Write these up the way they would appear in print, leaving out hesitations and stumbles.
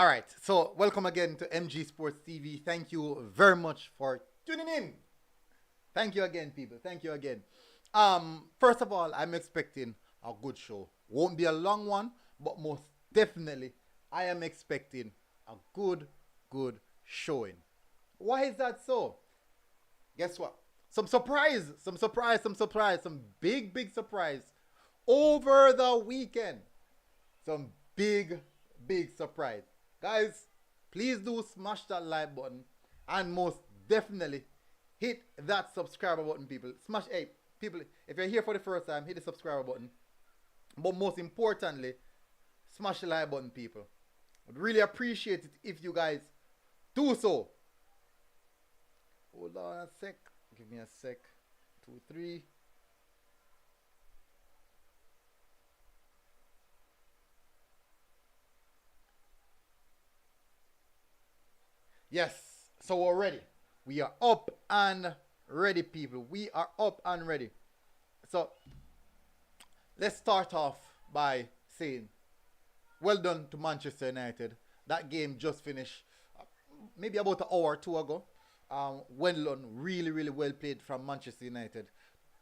All right. So welcome again to MG Sports TV. Thank you very much for tuning in. Thank you again, people. Thank you again. First of all, I'm expecting a good show. Won't be a long one, but most definitely, I am expecting a good showing. Why is that so? Guess what? Some big surprise over the weekend. Some big surprise. Guys, please do smash that like button and most definitely hit that subscriber button, people. Smash, hey, people, if you're here for the first time, hit the subscriber button. But most importantly, smash the like button, people. I'd really appreciate it if you guys do so. Hold on a sec. Give me a sec. 2, 3. Yes, so we're ready. We are up and ready, people. We are up and ready. So let's start off by saying, well done to Manchester United. That game just finished maybe about an hour or two ago. Well done, really well played from Manchester United.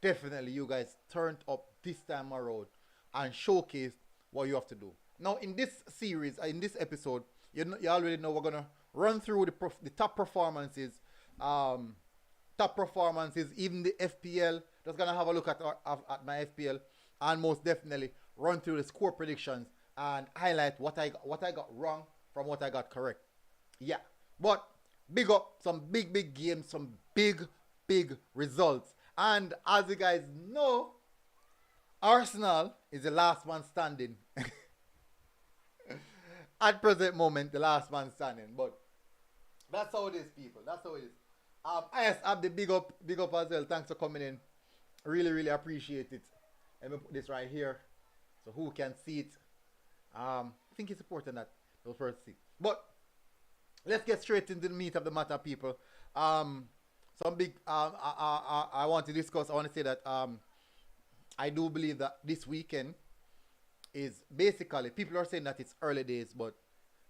Definitely, you guys turned up this time around and showcased what you have to do. Now, in this series, in this episode, you already know we're gonna run through the top performances, even the FPL. Just gonna have a look at at my FPL, and most definitely run through the score predictions and highlight what I got wrong from what I got correct. Yeah, but big up some big games, some big results, and as you guys know, Arsenal is the last one standing. At present moment, the last man standing. But that's how it is, people. That's how it is. I have the big up as well. Thanks for coming in. Really appreciate it. Let me put this right here so who can see it. I think it's important that those first see. But let's get straight into the meat of the matter, people. Some big I want to discuss. I want to say that I do believe that this weekend is basically, people are saying that it's early days, but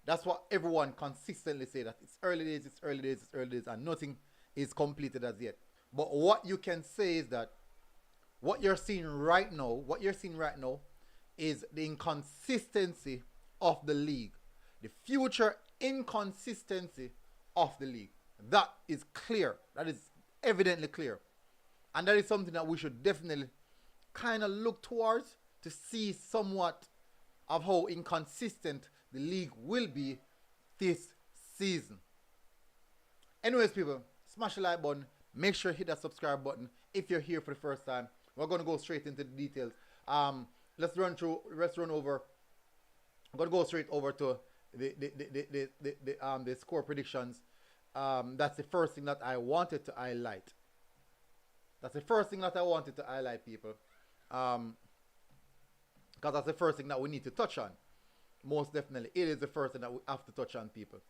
that's what everyone consistently say, that it's early days, and nothing is completed as yet. But what you can say is that what you're seeing right now is the inconsistency of the league, the future inconsistency of the league. That is clear. That is evidently clear. And that is something that we should definitely kind of look towards to see somewhat of how inconsistent the league will be this season. Anyways, people, smash the like button. Make sure you hit that subscribe button if you're here for the first time. We're going to go straight into the details. Let's run over. I'm going to go straight over to the score predictions. That's the first thing that I wanted to highlight. People. Because that's the first thing that we need to touch on. Most definitely, it is the first thing that we have to touch on, people.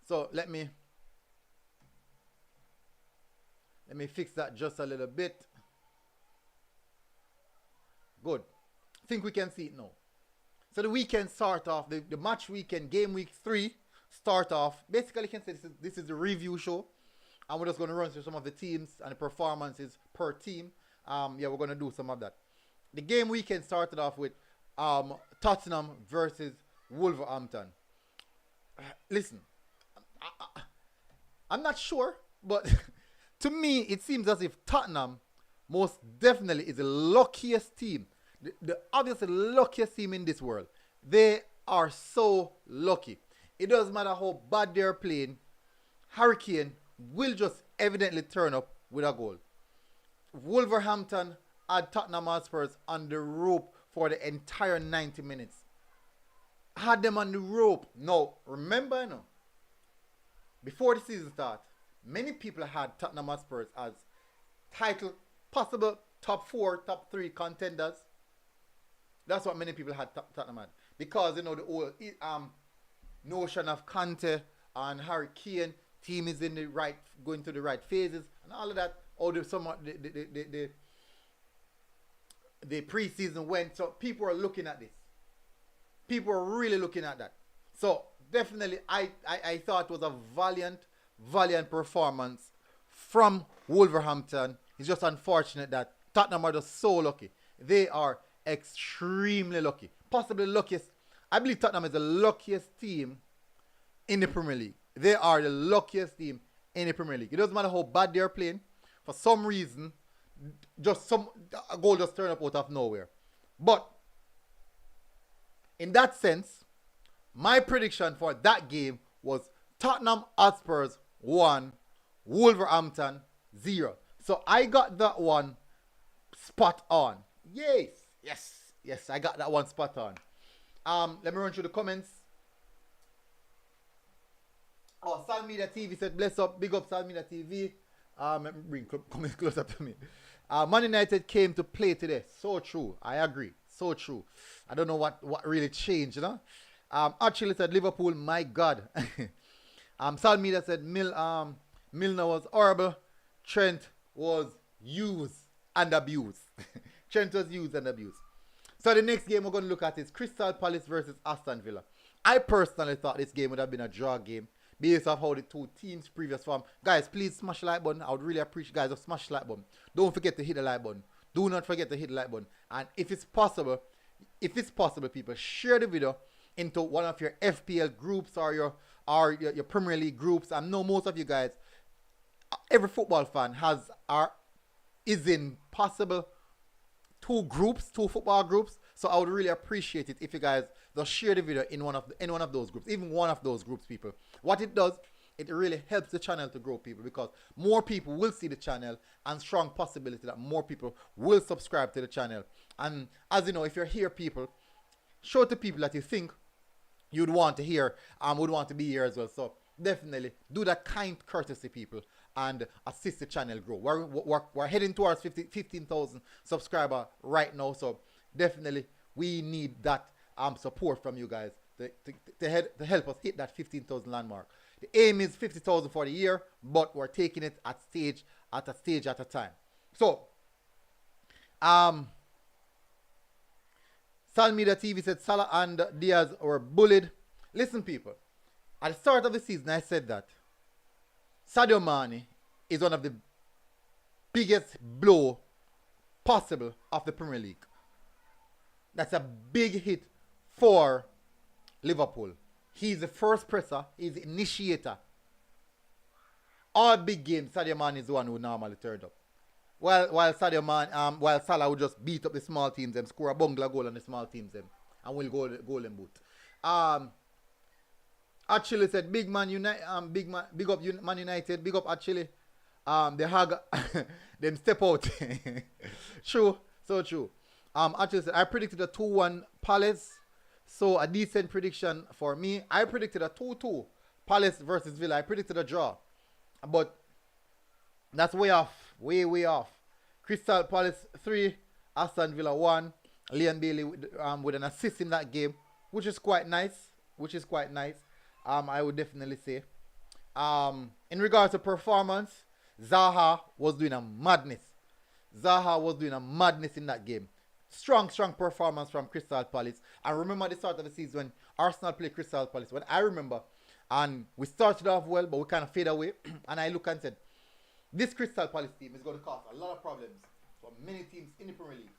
So let me fix that just a little bit. Good. I think we can see it now. So the weekend start off, the match weekend, game week 3 start off. Basically, you can say this is the review show. And we're just going to run through some of the teams and the performances per team. Yeah, we're going to do some of that. The game weekend started off with Tottenham versus Wolverhampton. Listen, I'm not sure, but to me, it seems as if Tottenham most definitely is the luckiest team. The obviously luckiest team in this world. They are so lucky. It doesn't matter how bad they're playing. Hurricane will just evidently turn up with a goal. Wolverhampton had Tottenham Hotspurs on the rope for the entire 90 minutes. Had them on the rope. Now, remember, before the season started, many people had Tottenham Hotspurs as title, possible top 4, top 3 contenders. That's what many people had Tottenham at. Because, the whole notion of Conte and Harry Kane, team is in the right, going to the right phases, and all of that. Or the preseason went. So people are looking at this. People are really looking at that. So definitely, I thought it was a valiant performance from Wolverhampton. It's just unfortunate that Tottenham are just so lucky. They are extremely lucky. Possibly the luckiest. I believe Tottenham is the luckiest team in the Premier League. They are the luckiest team in the Premier League. It doesn't matter how bad they're playing. For some reason, a goal just turned up out of nowhere. But in that sense, my prediction for that game was Tottenham Hotspurs 1, Wolverhampton 0. So I got that one spot on. Yes, I got that one spot on. Let me run through the comments. Oh, Sal Media TV said, bless up, big up Sal Media TV. Let me bring comments closer to me. Man United came to play today. So true. I agree. So true. I don't know what really changed, you know. Actually said Liverpool, my God. Sal Media said Milner was horrible. Trent was used and abused. Trent was used and abused. So the next game we're going to look at is Crystal Palace versus Aston Villa. I personally thought this game would have been a draw game based off how the two teams' previous form. Guys, please smash the like button. I would really appreciate guys to smash the like button. Don't forget to hit the like button. Do not forget to hit the like button. And if it's possible, people, share the video into one of your FPL groups or your Premier League groups. I know most of you guys, every football fan is in possible two football groups. So I would really appreciate it if you guys just share the video in one of those groups, even one of those groups, people. What it does, it really helps the channel to grow, people, because more people will see the channel and strong possibility that more people will subscribe to the channel. And as you know, if you're here, people, show to people that you think you'd want to hear and would want to be here as well. So definitely do that kind courtesy, people, and assist the channel grow. We're heading towards 15,000 subscriber right now. So definitely we need that support from you guys to help us hit that 15,000 landmark. The aim is 50,000 for the year, but we're taking it at a stage at a time. So, Sal Media TV said Salah and Diaz were bullied. Listen, people, at the start of the season, I said that Sadio Mane is one of the biggest blow possible of the Premier League. That's a big hit for Liverpool. He's the first presser. He's the initiator. All big games, Sadio Mane is the one who normally turned up. While Salah would just beat up the small teams and score a bungler goal on the small teams them, and will goal and boot. Actually said big up Man United, big up actually. They hug them step out. True, so true. Actually said I predicted a 2-1 Palace. So a decent prediction for me. I predicted a 2-2 Palace versus Villa. I predicted a draw. But that's way off. Way off. Crystal Palace 3, Aston Villa 1. Leon Bailey with an assist in that game, which is quite nice. I would definitely say. In regards to performance, Zaha was doing a madness. In that game. Strong performance from Crystal Palace. I remember the start of the season when Arsenal played Crystal Palace. When I remember, and we started off well, but we kind of fade away. And I look and said, this Crystal Palace team is going to cause a lot of problems for many teams in the Premier League.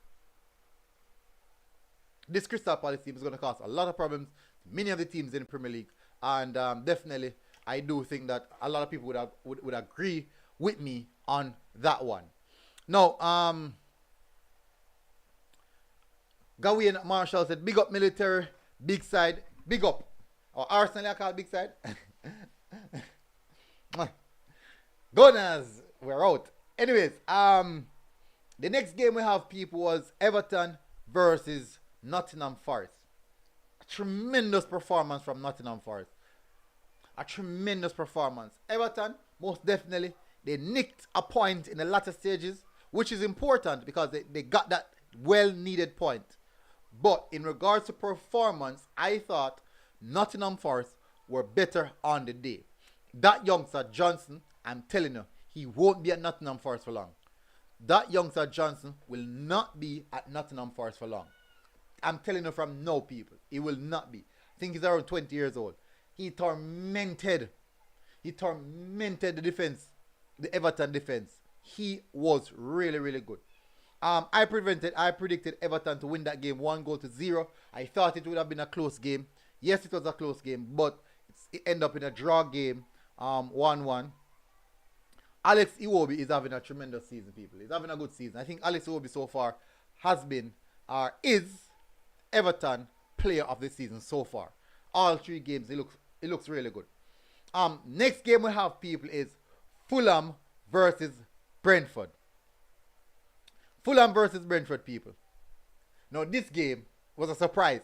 This Crystal Palace team is going to cause a lot of problems to many of the teams in the Premier League. And definitely, I do think that a lot of people would agree with me on that one. Now, Gawain Marshall said, big up military, big side, big up. Or Arsenal, I call big side. Gunners, we're out. Anyways, the next game we have, people, was Everton versus Nottingham Forest. A tremendous performance from Nottingham Forest. Everton, most definitely, they nicked a point in the latter stages, which is important because they got that well-needed point. But in regards to performance, I thought Nottingham Forest were better on the day. That youngster, Johnson, I'm telling you, he won't be at Nottingham Forest for long. That youngster, Johnson, will not be at Nottingham Forest for long. I'm telling you from now, people, he will not be. I think he's around 20 years old. He tormented. He tormented the defense, the Everton defense. He was really, really good. I predicted Everton to win that game 1-0. I thought it would have been a close game. Yes, it was a close game, but it ended up in a draw game, 1-1. Alex Iwobi is having a tremendous season, people. He's having a good season. I think Alex Iwobi so far has been, or is, Everton player of the season so far. All 3 games, it looks really good. Next game we have, people, is Fulham versus Brentford. Fulham versus Brentford, people. Now, this game was a surprise.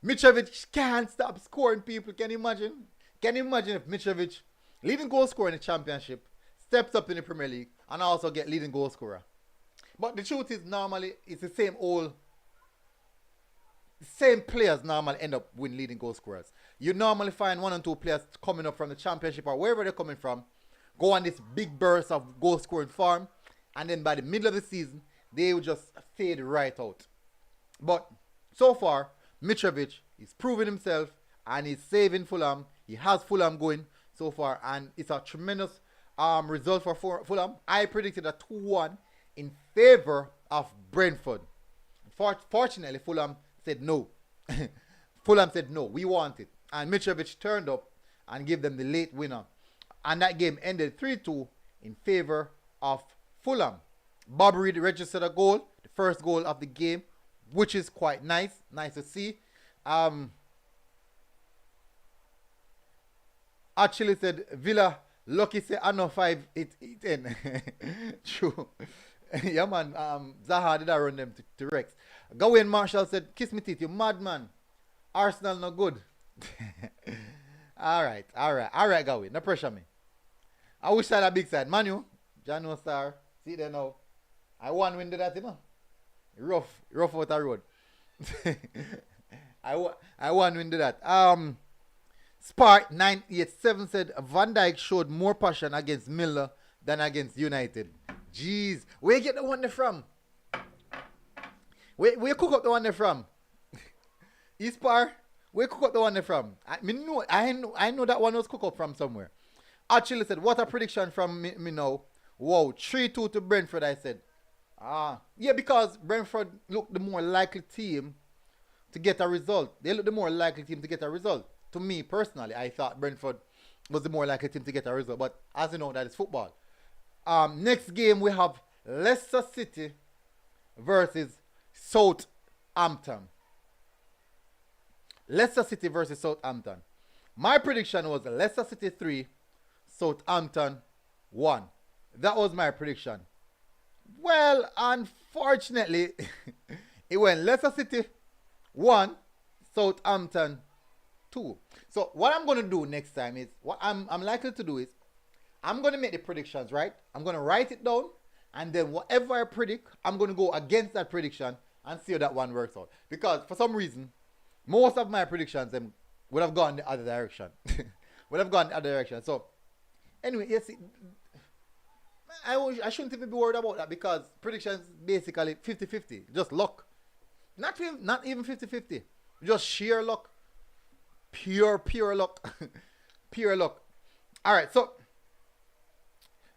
Mitrovic can't stop scoring, people. Can you imagine? Can you imagine if Mitrovic, leading goal scorer in the Championship, steps up in the Premier League and also get leading goal scorer? But the truth is, normally, it's the same players normally end up winning leading goal scorers. You normally find 1 and 2 players coming up from the Championship or wherever they're coming from, go on this big burst of goal scoring form, and then by the middle of the season, they will just fade right out. But so far, Mitrovic is proving himself and he's saving Fulham. He has Fulham going so far, and it's a tremendous result for Fulham. I predicted a 2-1 in favor of Brentford. Fortunately, Fulham said no. Fulham said no, we want it. And Mitrovic turned up and gave them the late winner. And that game ended 3-2 in favor of Fulham. Bob Reed registered a goal, the first goal of the game, which is quite nice. Nice to see. Actually said Villa lucky say I know 5-10. True. Yeah, man. Zaha did I run them to Rex. Gawain Marshall said, kiss me teeth, you madman. Arsenal no good. Alright, Gawain. No pressure me. I wish I had a big side. Manu, Jano Star. See there now. I won win that, you know. Rough out the road. I won win that. Spark 987 said Van Dijk showed more passion against Miller than against United. Jeez, where you get the one there from? Where you cook up the one there from? Ispar, where you cook up the one there from? I know that one was cooked up from somewhere. Actually said, what a prediction from me now. Wow, 3-2 to Brentford, I said. Yeah, because Brentford looked the more likely team to get a result. They looked the more likely team to get a result. To me, personally, I thought Brentford was the more likely team to get a result. But as you know, that is football. Next game, we have Leicester City versus Southampton. Leicester City versus Southampton. My prediction was Leicester City 3, Southampton 1. That was my prediction. Well, unfortunately, it went Leicester City 1, Southampton 2. So what I'm going to do next time is, what I'm likely to do is, I'm going to make the predictions, right? I'm going to write it down, and then whatever I predict, I'm going to go against that prediction and see how that one works out. Because for some reason, most of my predictions them would have gone the other direction. So, anyway, yes, I shouldn't even be worried about that because predictions basically 50-50. Just luck. Not even 50-50. Just sheer luck. Pure luck. Pure luck. Alright, so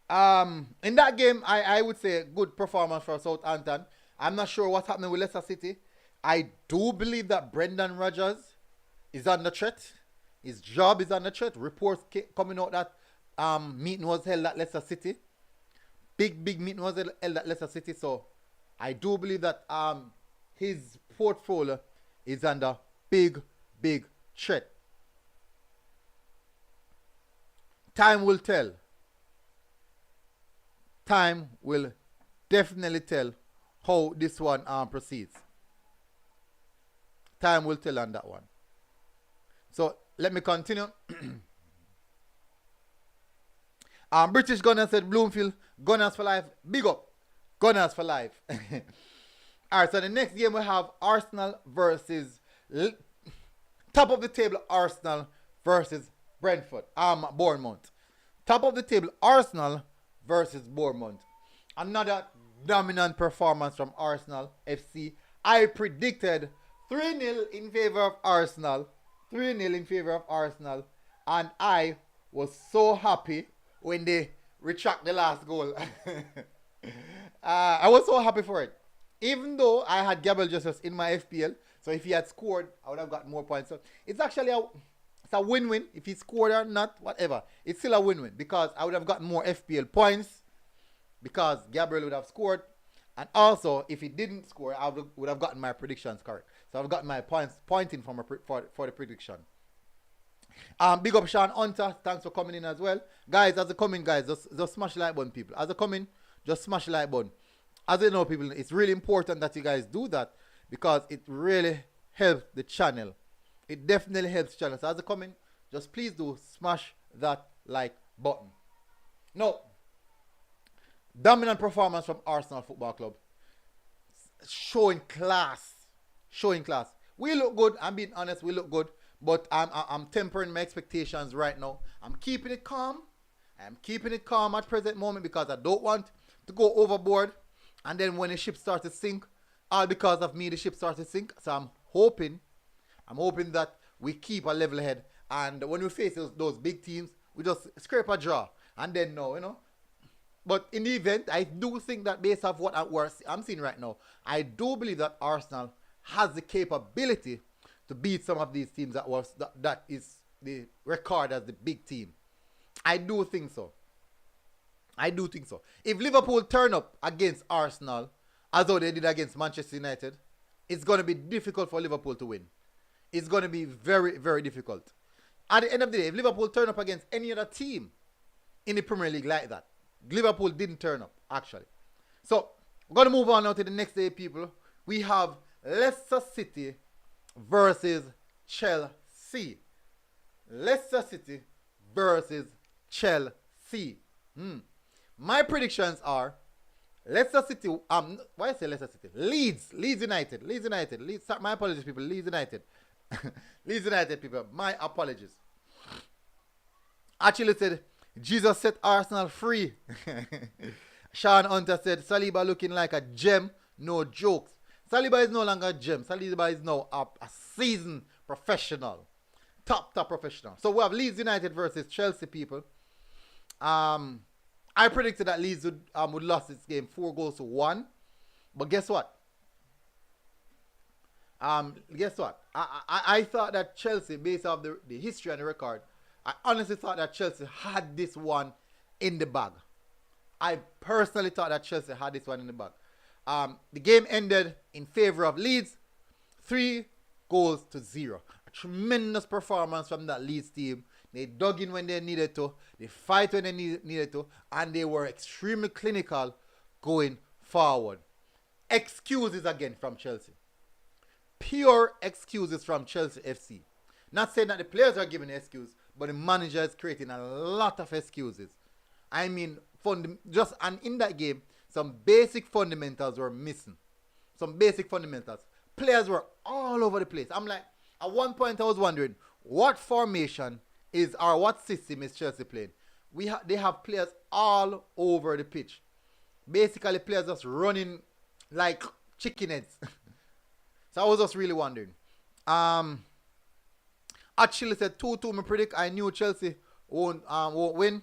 in that game, I would say good performance for Southampton. I'm not sure what's happening with Leicester City. I do believe that Brendan Rodgers is under threat. His job is under threat. Reports coming out that meeting was held at Leicester City. Big meeting was held at Leicester City. So I do believe that his portfolio is under big threat. Time will tell. Time will definitely tell how this one proceeds. Time will tell on that one. So let me continue. British Gunner said Bloomfield, Gunners for life. Big up. Gunners for life. Alright, so the next game we have Arsenal versus top of the table Arsenal versus Brentford. Bournemouth. Top of the table Arsenal versus Bournemouth. Another dominant performance from Arsenal FC. I predicted 3-0 in favor of Arsenal. 3-0 in favor of Arsenal. And I was so happy when they retract the last goal. I was so happy for it. Even though I had Gabriel Jesus in my FPL, so if he had scored, I would have got more points. So it's actually a win-win. If he scored or not, whatever. It's still a win-win because I would have gotten more FPL points because Gabriel would have scored. And also, if he didn't score, I would have gotten my predictions correct. So I've gotten my pointing for the prediction. Big up Sean Hunter. Thanks for coming in as well. Guys, as you come in, guys, just smash the like button, people. As you come in, just smash the like button. As you know, people, it's really important that you guys do that because it really helps the channel. It definitely helps the channel. So as you come in, just please do smash that like button. Now, dominant performance from Arsenal Football Club. Showing class. Showing class. We look good. I'm being honest. We look good. But I'm tempering my expectations right now. I'm keeping it calm. I'm keeping it calm at present moment because I don't want to go overboard. And then when the ship starts to sink, all because of me, the ship starts to sink. So I'm hoping that we keep a level head. And when we face those big teams, we just scrape a draw. And then no, you know. But in the event, I do think that based off what I'm seeing right now, I do believe that Arsenal has the capability to beat some of these teams that is the record as the big team. I do think so. I do think so. If Liverpool turn up against Arsenal, as though they did against Manchester United, it's going to be difficult for Liverpool to win. It's going to be very, very difficult. At the end of the day, if Liverpool turn up against any other team in the Premier League like that, Liverpool didn't turn up, actually. So, we're going to move on now to the next day, people. We have Leicester City versus Chelsea. Leicester City versus Chelsea. My predictions are Leicester City, why I say Leicester City? Leeds United. My apologies, people. Leeds United. Leeds United, people. My apologies. Actually said, Jesus set Arsenal free. Sean Hunter said, Saliba looking like a gem. No jokes. Saliba is no longer a gem. Saliba is now a seasoned professional. Top professional. So we have Leeds United versus Chelsea, people. I predicted that Leeds would lose this game 4-1. But guess what? I thought that Chelsea, based off the history and the record, I honestly thought that Chelsea had this one in the bag. I personally thought that Chelsea had this one in the bag. The game ended in favor of Leeds, 3-0. A tremendous performance from that Leeds team. They dug in when they needed to. They fight when they needed to. And they were extremely clinical going forward. Excuses again from Chelsea. Pure excuses from Chelsea FC. Not saying that the players are giving an excuse, but the manager is creating a lot of excuses. I mean, and in that game, some basic fundamentals were missing. Some basic fundamentals. Players were all over the place. I'm like, at one point I was wondering, what formation or what system is Chelsea playing? They have players all over the pitch. Basically, players just running like chicken heads. So I was just really wondering. Actually said 2-2. Me predict I knew Chelsea won't win.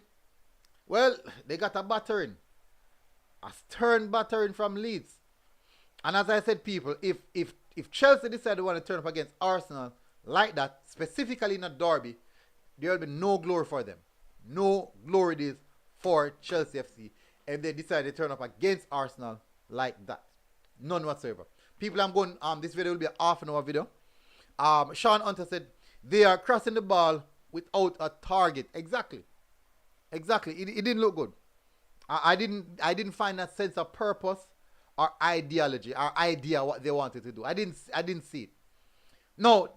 Well, they got a battering. A stern battering from Leeds. And as I said, people, if Chelsea decide they want to turn up against Arsenal like that, specifically in a derby, there will be no glory for them. No glory this for Chelsea FC if they decide to turn up against Arsenal like that. None whatsoever. People, I'm going, this video will be a half-an-hour video. Sean Hunter said, they are crossing the ball without a target. Exactly. It didn't look good. I didn't find that sense of purpose or ideology or idea what they wanted to do. I didn't see it. No,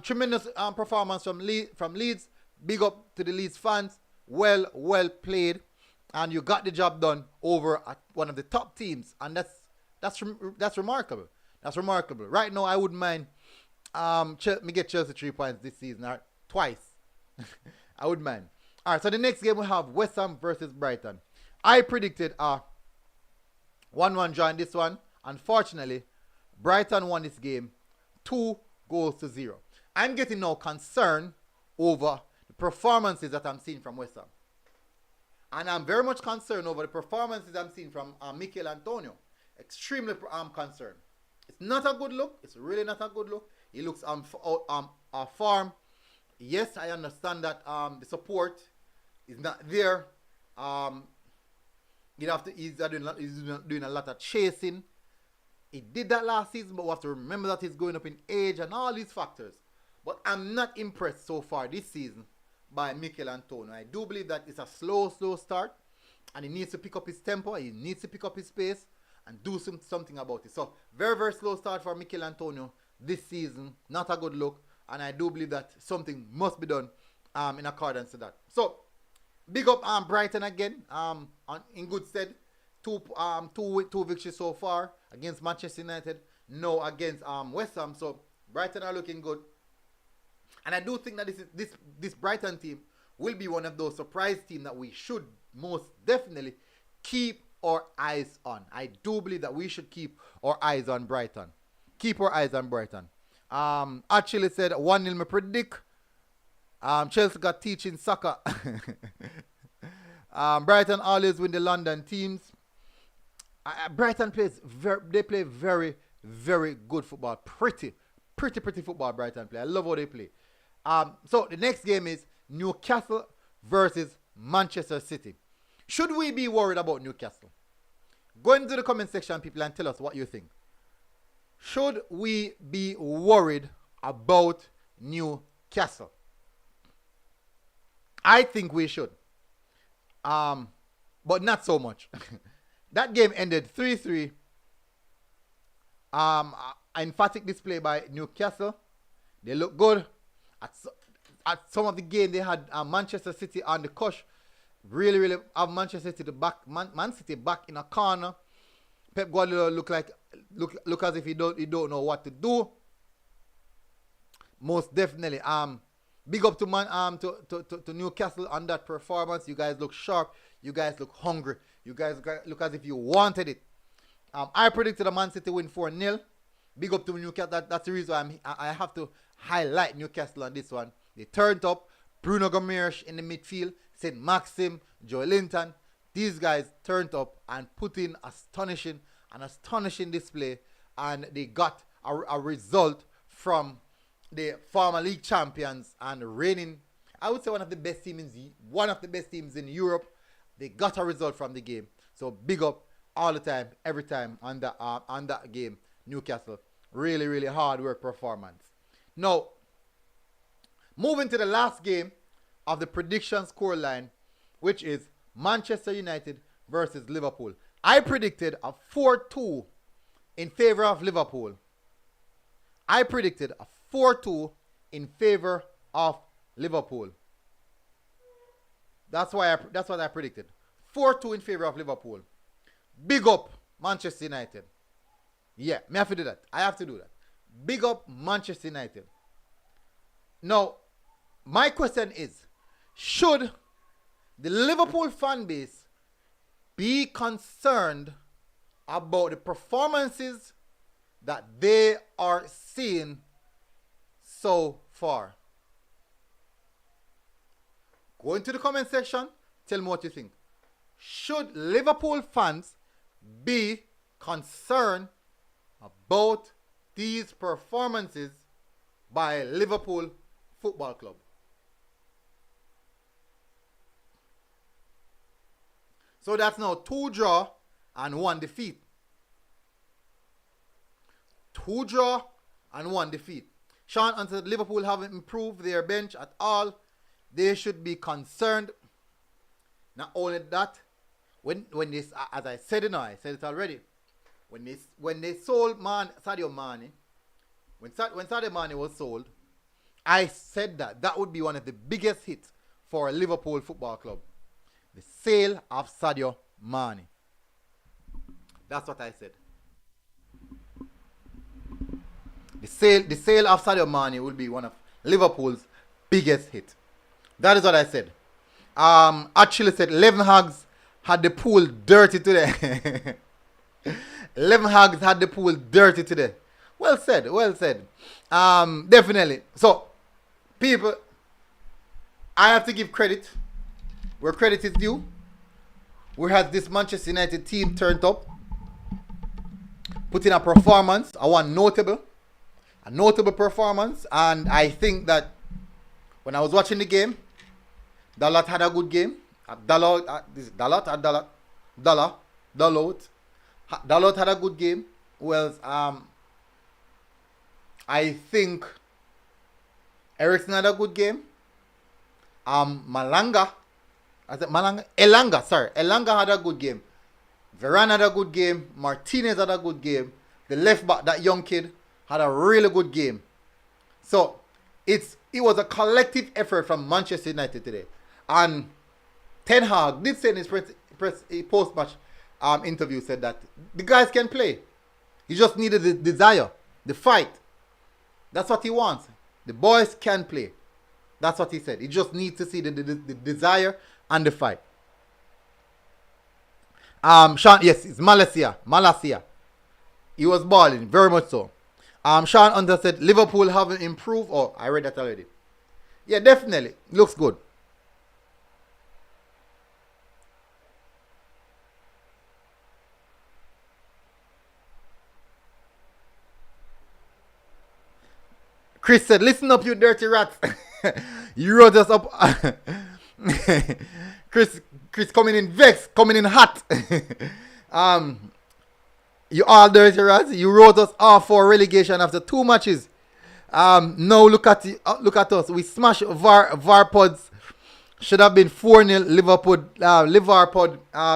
tremendous performance from Leeds. Big up to the Leeds fans. Well played, and you got the job done over at one of the top teams, and that's remarkable. That's remarkable. Right now, I wouldn't mind me get Chelsea 3 points this season or twice. I wouldn't mind. All right, so the next game we have Wesson versus Brighton. I predicted a 1-1 draw in this one. Unfortunately, Brighton won this game 2-0. I'm getting now concerned over the performances that I'm seeing from Wesson. And I'm very much concerned over the performances I'm seeing from Mikel Antonio. Extremely concerned. It's not a good look. It's really not a good look. He looks farm. Yes, I understand that the support is not there. He's doing a lot of chasing. He did that last season, but we have to remember that he's going up in age and all these factors. But I'm not impressed so far this season by Mikel Antonio. I do believe that it's a slow start, and he needs to pick up his tempo, he needs to pick up his pace, and do something about it. So, very, very slow start for Mikel Antonio this season. Not a good look, and I do believe that something must be done in accordance to that. So, big up Brighton again, in good stead. Two victories so far against Manchester United, no against Wesson. So, Brighton are looking good. And I do think that this Brighton team will be one of those surprise teams that we should most definitely keep our eyes on. I do believe that we should keep our eyes on Brighton. Keep our eyes on Brighton. Actually said 1-0 me predict. Chelsea got teaching soccer. Brighton always win the London teams. Brighton they play very, very good football. Pretty football Brighton play. I love how they play. So the next game is Newcastle versus Manchester City. Should we be worried about Newcastle? Go into the comment section, people, and tell us what you think. Should we be worried about Newcastle? I think we should. But not so much. That game ended 3-3. Emphatic display by Newcastle. They look good. At some of the game, they had Manchester City on the cush. Really have Manchester City back. Man City back in a corner. Pep Guardiola look as if he don't know what to do. Most definitely. Big up to Newcastle on that performance. You guys look sharp. You guys look hungry. You guys look as if you wanted it. I predicted a Man City win 4-0. Big up to Newcastle. That's the reason I have to highlight Newcastle on this one. They turned up. Bruno Gomes in the midfield. St. Maxim, Joe Linton. These guys turned up and put in astonishing display. And they got a result from the former league champions and reigning, I would say one of the best teams in Europe. They got a result from the game. So big up all the time, every time on that game. Newcastle, really hard work performance. Now, moving to the last game of the prediction scoreline, which is Manchester United versus Liverpool. I predicted a 4-2 in favor of Liverpool. I predicted a 4-2 in favor of Liverpool. That's what I predicted. 4-2 in favor of Liverpool. Big up Manchester United. Yeah, me have to do that. I have to do that. Big up Manchester United. Now, my question is, should the Liverpool fan base be concerned about the performances that they are seeing so far? Go into the comment section. Tell me what you think. Should Liverpool fans be concerned about these performances by Liverpool Football Club? So that's now 2 draw and 1 defeat. 2 draw and 1 defeat. Sean answered Liverpool haven't improved their bench at all. They should be concerned. Not only that, when this, as I said it now, I said it already. When they sold Sadio Mane, when Sadio Mane was sold, I said that would be one of the biggest hits for Liverpool Football Club. The sale of Sadio Mane. That's what I said. The sale of Sadio Mane will be one of Liverpool's biggest hits. That is what I said. Actually said 11 Hags had the pool dirty today. 11 Hags had the pool dirty today. Well said. Definitely. So People, I have to give credit where credit is due. We had this Manchester United team turned up, put in a performance, a notable performance, and I think that when I was watching the game, Dalot had a good game. Dalot had a good game. Well, I think Ericsson had a good game. Elanga had a good game. Varane had a good game. Martinez had a good game. The left back, that young kid, had a really good game. So it was a collective effort from Manchester United today. And Ten Hag did say in his post-match interview, said that the guys can play. He just needed the desire, the fight. That's what he wants. The boys can play. That's what he said. He just needs to see the desire and the fight. Sean, yes, it's Malacia. He was balling, very much so. Sean Hunter said Liverpool haven't improved. Oh, I read that already. Yeah, definitely. Looks good. Chris said, listen up, you dirty rats. You wrote us up. Chris coming in vexed, coming in hot. You all dirty rats. You wrote us off for relegation after 2 matches. Now look at us. We smashed VAR pods. Should have been 4-0 Liverpool.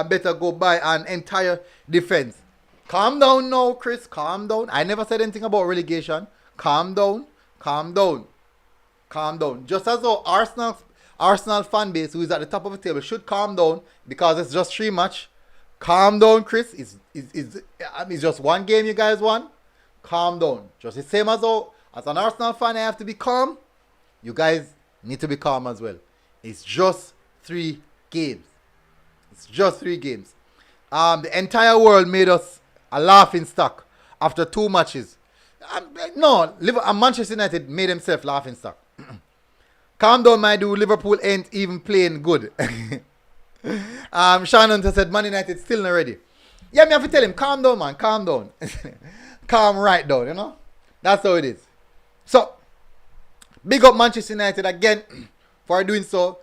Better go by an entire defense. Calm down now, Chris. Calm down. I never said anything about relegation. Calm down. Just as though Arsenal fan base, who is at the top of the table, should calm down because it's just 3 matches. Calm down, Chris. It's just 1 game you guys won. Calm down. Just the same as an Arsenal fan, I have to be calm. You guys need to be calm as well. It's just 3 games. The entire world made us a laughing stock after 2 matches. Manchester United made himself laughing stock. Calm down, my dude. Liverpool ain't even playing good. Shannon said Man United still not ready. Yeah, me have to tell him, calm down, man. Calm down. Calm right down, you know. That's how it is. So, big up Manchester United again for doing so.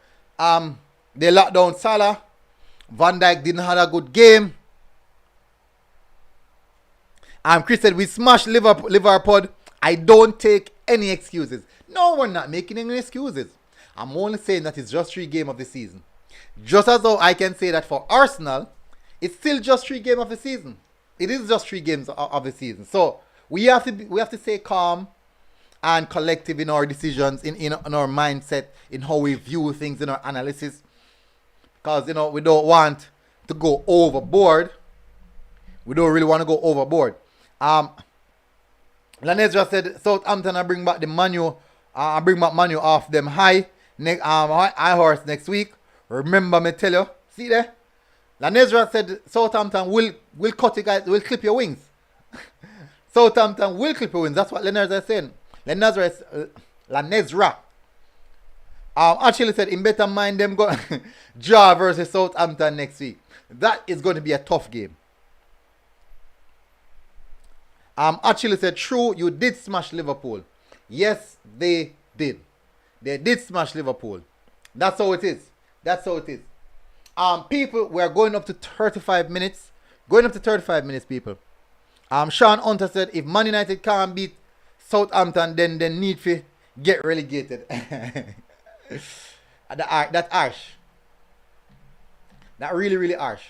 They locked down Salah. Van Dijk didn't have a good game. Chris said, we smashed Liverpool. I don't take any excuses. No, we're not making any excuses. I'm only saying that it's just 3 games of the season. Just as though I can say that for Arsenal, it's still just 3 games of the season. It is just 3 games of the season. So we have to stay calm and collective in our decisions, in our mindset, in how we view things, in our analysis. Because, we don't want to go overboard. We don't really want to go overboard. Lanezra said Southampton I bring back the Manu. I bring back Manu off them high horse next week. Remember me tell you. See there? Lanezra said Southampton will cut you guys, will clip your wings. Southampton will clip your wings. That's what Lanezra is saying. Lanezra actually said in better mind them go draw versus Southampton next week. That is going to be a tough game. Actually said, true, you did smash Liverpool. Yes, they did. They did smash Liverpool. That's how it is. People, we're going up to 35 minutes. People. Sean Hunter said, if Man United can't beat Southampton, then they need to get relegated. That's harsh. That really harsh.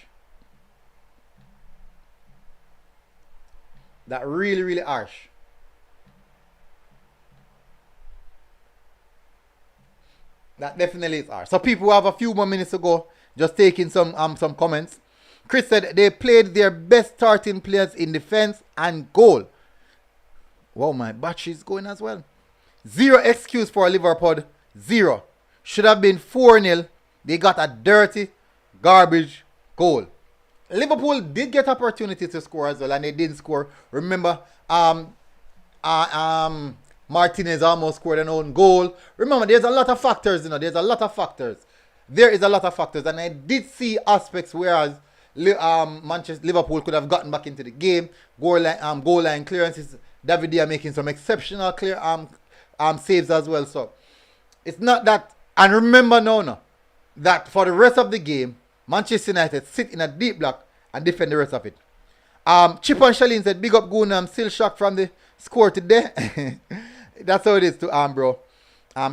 That really harsh. That definitely is harsh. So people have a few more minutes to go. Just taking some comments. Chris said they played their best starting players in defense and goal. Wow, my battery's going as well. 0 excuse for Liverpool. 0. Should have been 4-0. They got a dirty, garbage goal. Liverpool did get opportunity to score as well, and they didn't score. Remember, Martinez almost scored an own goal. Remember, there's a lot of factors, There's a lot of factors. There is a lot of factors. And I did see aspects whereas Liverpool could have gotten back into the game. Goal line clearances. David Dia making some exceptional saves as well. So it's not that. And remember now, that for the rest of the game, Manchester United sit in a deep block and defend the rest of it. Chip and Shalin said, big up Goon, I'm still shocked from the score today. That's how it is to bro.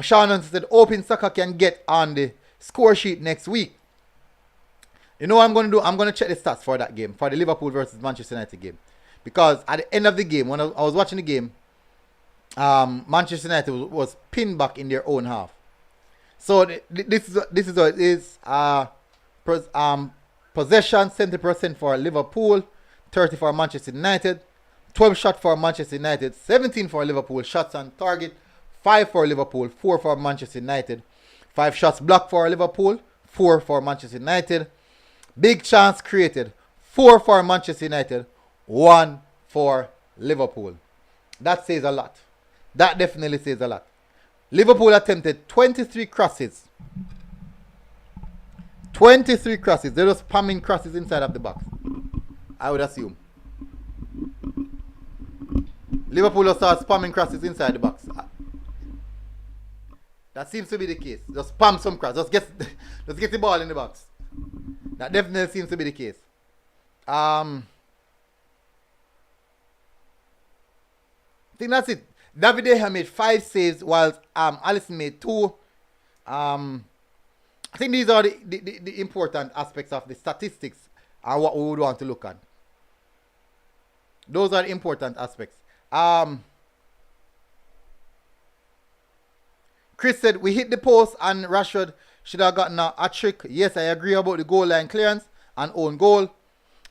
Shannon said, hoping Saka can get on the score sheet next week. You know what I'm going to do? I'm going to check the stats for that game, for the Liverpool versus Manchester United game. Because at the end of the game, when I was watching the game, Manchester United was pinned back in their own half. So this is what it is. Possession 70% for Liverpool, 30 for Manchester United, 12 shots for Manchester United, 17 for Liverpool, shots on target, 5 for Liverpool, 4 for Manchester United, 5 shots blocked for Liverpool, 4 for Manchester United, big chance created, 4 for Manchester United, 1 for Liverpool. That says a lot. That definitely says a lot. Liverpool attempted 23 crosses. 23 crosses. They're just spamming crosses inside of the box, I would assume. Liverpool will start spamming crosses inside the box. That seems to be the case. Just spam some crosses. Just get the ball in the box. That definitely seems to be the case. I think that's it. David De Gea made 5 saves whilst Alisson made 2. I think these are the important aspects of the statistics and what we would want to look at. Those are the important aspects. Chris said, we hit the post and Rashford should have gotten a trick. Yes, I agree about the goal line clearance and own goal.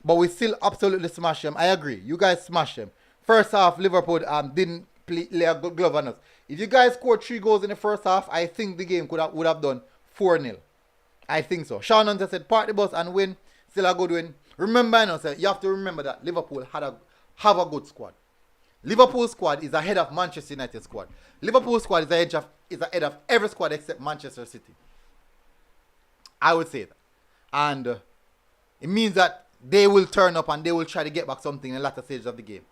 But we still absolutely smashed them. I agree. You guys smashed them. First half, Liverpool didn't lay a good glove on us. If you guys scored 3 goals in the first half, I think the game would have done 4-0. I think so. Sean Hunter said, part the bus and win. Still a good win. Remember, you have to remember that Liverpool have a good squad. Liverpool squad is ahead of Manchester United squad. Liverpool squad is ahead of every squad except Manchester City. I would say that. And it means that they will turn up and they will try to get back something in the latter stages of the game.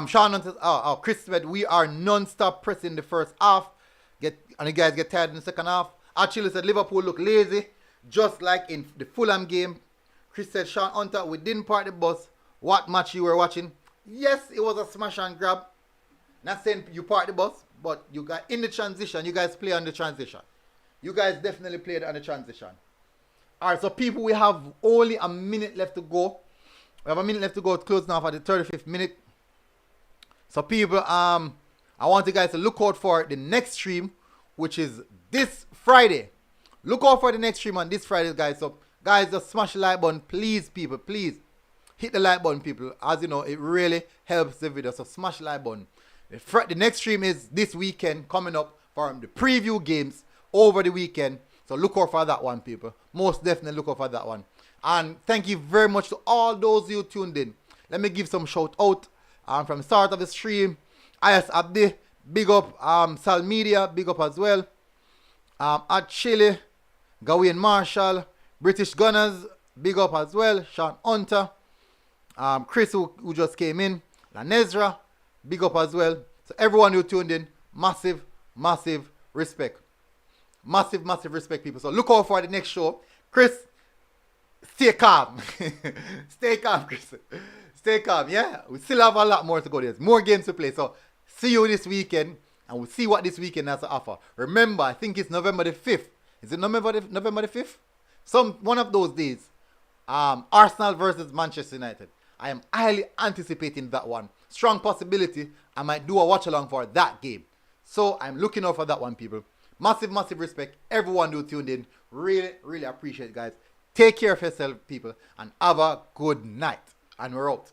Sean says, Chris said, we are non-stop pressing the first half. And the guys get tired in the second half. Actually said, Liverpool look lazy, just like in the Fulham game. Chris said, Sean Hunter, we didn't park the bus. What match you were watching? Yes, it was a smash and grab. Not saying you parked the bus, but you got in the transition. You guys play on the transition. You guys definitely played on the transition. Alright, so people, we have only a minute left to go. We have a minute left to go. It's close now for the 35th minute. So people, I want you guys to look out for the next stream, which is this Friday. Look out for the next stream on this Friday, guys. So guys, just smash the like button, please, people, please. Hit the like button, people. As you know, it really helps the video. So smash the like button. The next stream is this weekend, coming up for the preview games over the weekend. So look out for that one, people. Most definitely look out for that one. And thank you very much to all those who tuned in. Let me give some shout out. From the start of the stream, Ayas Abdi, big up. Sal Media, big up as well. At Chile, Gawain Marshall, British Gunners, big up as well. Sean Hunter, Chris who just came in, Lanezra, big up as well. So everyone who tuned in, massive respect. Massive respect, people. So look out for the next show. Chris, stay calm. Stay calm, Chris. Stay calm, yeah? We still have a lot more to go. There's more games to play. So see you this weekend, and we'll see what this weekend has to offer. Remember, I think it's November the 5th. Is it November the 5th? One of those days. Arsenal versus Manchester United. I am highly anticipating that one. Strong possibility I might do a watch along for that game. So I'm looking out for that one, people. Massive respect. Everyone who tuned in. Really appreciate it, guys. Take care of yourself, people, and have a good night. And we're out.